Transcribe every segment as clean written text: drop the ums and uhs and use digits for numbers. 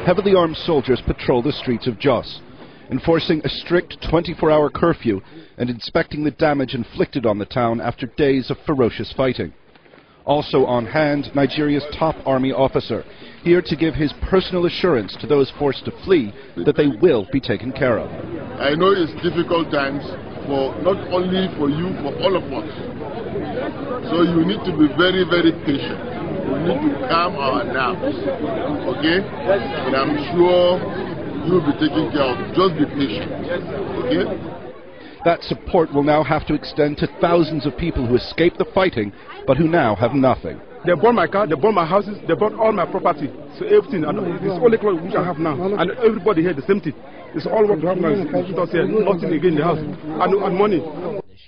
heavily armed soldiers patrol the streets of Jos, enforcing a strict 24-hour curfew and inspecting the damage inflicted on the town after days of ferocious fighting. Also on hand, Nigeria's top army officer, here to give his personal assurance to those forced to flee that they will be taken care of. I know it's difficult times, for not only for you, for all of us. So you need to be very, very patient. We need to calm our nerves, okay? And I'm sure you'll be taken care of. Just be patient, okay? That support will now have to extend to thousands of people who escaped the fighting, but who now have nothing. They burned my car, they burned my houses, they burned all my property. So everything, and it's only clothes which I have now. And everybody here, the same thing. It's all what we have now. Nothing again in the house. And money.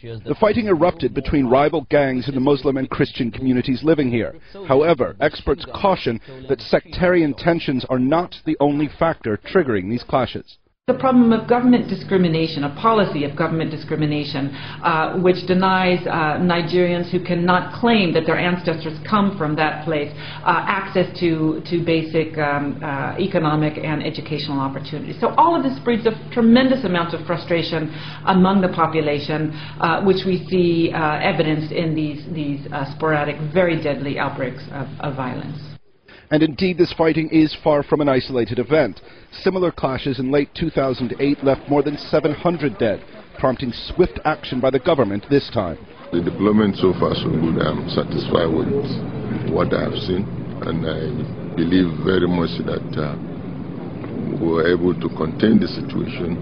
The fighting erupted between rival gangs in the Muslim and Christian communities living here. However, experts caution that sectarian tensions are not the only factor triggering these clashes. The problem of government discrimination, a policy of government discrimination, which denies Nigerians who cannot claim that their ancestors come from that place access to basic economic and educational opportunities. So all of this breeds a tremendous amount of frustration among the population, which we see evidenced in these sporadic, very deadly outbreaks of violence. And indeed, this fighting is far from an isolated event. Similar clashes in late 2008 left more than 700 dead, prompting swift action by the government this time. The deployment so far so good. I'm satisfied with what I have seen, and I believe very much that we were able to contain the situation,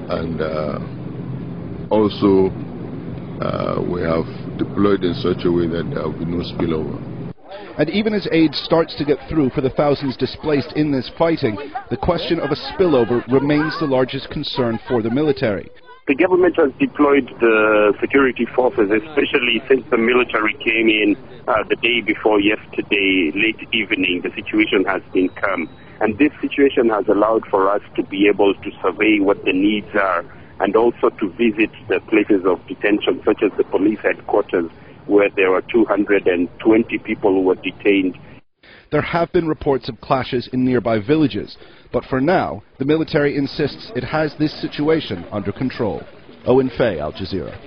and also we have deployed in such a way that there will be no spillover. And even as aid starts to get through for the thousands displaced in this fighting, the question of a spillover remains the largest concern for the military. The government has deployed the security forces, especially since the military came in the day before yesterday, late evening. The situation has been calm. And this situation has allowed for us to be able to survey what the needs are and also to visit the places of detention, such as the police headquarters, where there were 220 people who were detained. There have been reports of clashes in nearby villages, but for now, the military insists it has this situation under control. Owen Fay, Al Jazeera.